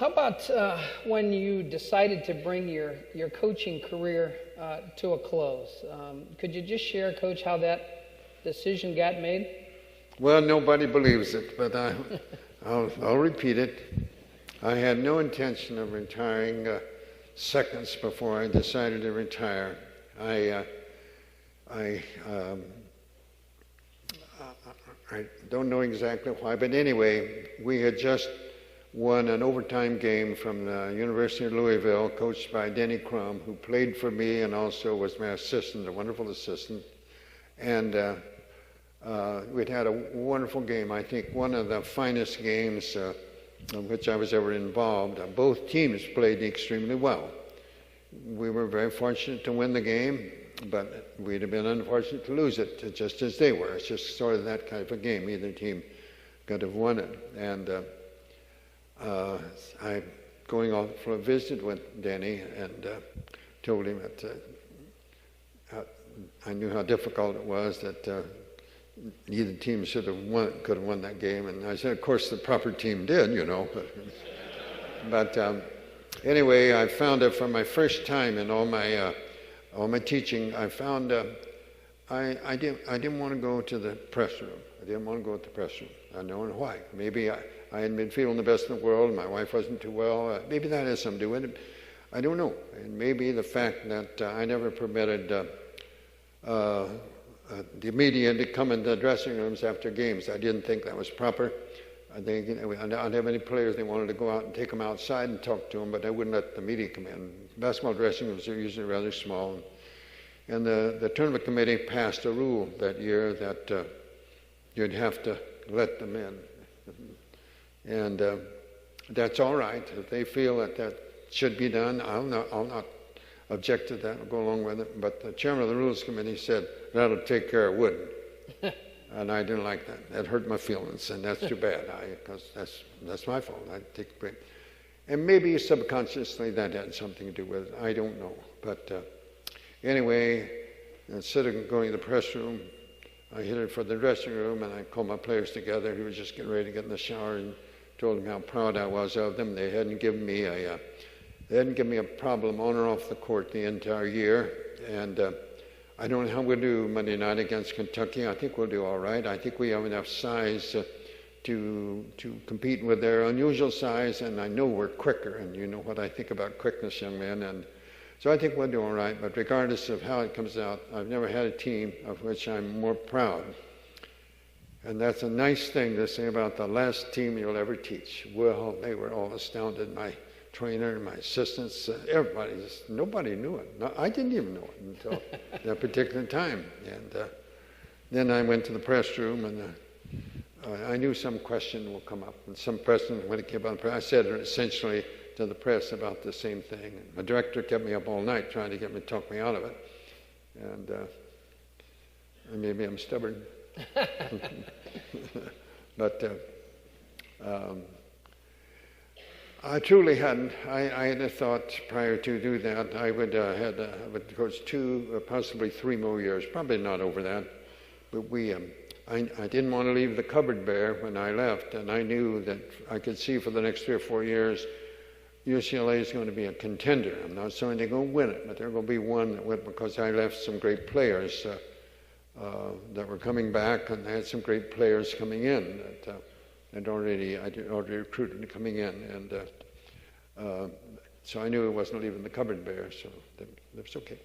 How about when you decided to bring your coaching career to a close? Could you just share, Coach, how that decision got made? Well, nobody believes it, but I'll repeat it. I had no intention of retiring seconds before I decided to retire. I don't know exactly why, but anyway, we had just won an overtime game from the University of Louisville, coached by Denny Crum, who played for me and also was my assistant, a wonderful assistant. And we'd had a wonderful game. I think one of the finest games in which I was ever involved. Both teams played extremely well. We were very fortunate to win the game, but we'd have been unfortunate to lose it, just as they were. It's just sort of that kind of a game. Either team could have won it. And I'm going off for a visit with Denny and told him that I knew how difficult it was, that neither team could have won that game. And I said, of course, the proper team did, you know. But anyway, I found that for my first time in all my teaching, I found I didn't want to go to the press room. I didn't want to go to the press room. I don't know why. Maybe I hadn't been feeling the best in the world. My wife wasn't too well. Maybe that has something to do with it. I don't know. And maybe the fact that I never permitted the media to come into the dressing rooms after games. I didn't think that was proper. I don't have any players. They wanted to go out and take them outside and talk to them, but they wouldn't let the media come in. Basketball dressing rooms are usually rather small. And the tournament committee passed a rule that year that you'd have to let them in. And that's all right. If they feel that that should be done, I'll not object to that. I'll go along with it. But the chairman of the rules committee said, that'll take care of Wooden. And I didn't like that. That hurt my feelings, and that's too bad, because that's my fault. I take blame. And maybe subconsciously that had something to do with it. I don't know. But anyway, instead of going to the press room, I headed for the dressing room, and I called my players together. He was just getting ready to get in the shower, and told them how proud I was of them. They hadn't given me a problem on or off the court the entire year. And I don't know how we'll do Monday night against Kentucky. I think we'll do all right. I think we have enough size to compete with their unusual size, and I know we're quicker, and you know what I think about quickness, young men. And so I think we'll do all right. But regardless of how it comes out, I've never had a team of which I'm more proud. And that's a nice thing to say about the last team you'll ever teach. Well, they were all astounded. My trainer, my assistants, nobody knew it. No, I didn't even know it until that particular time. And then I went to the press room, and I knew some question will come up. And some question, when it came out, I said essentially to the press about the same thing. And my director kept me up all night trying to get me, talk me out of it. And maybe I'm stubborn. But I truly hadn't. I had a thought prior to do that. I would coach 2, possibly 3 more years. Probably not over that. But I didn't want to leave the cupboard bare when I left, and I knew that I could see for the next 3 or 4 years UCLA is going to be a contender. I'm not saying they're going to win it, but they're going to be one that went, because I left some great players that were coming back, and I had some great players coming in that I'd already recruited coming in, and so I knew it wasn't leaving the cupboard bare, so that was okay.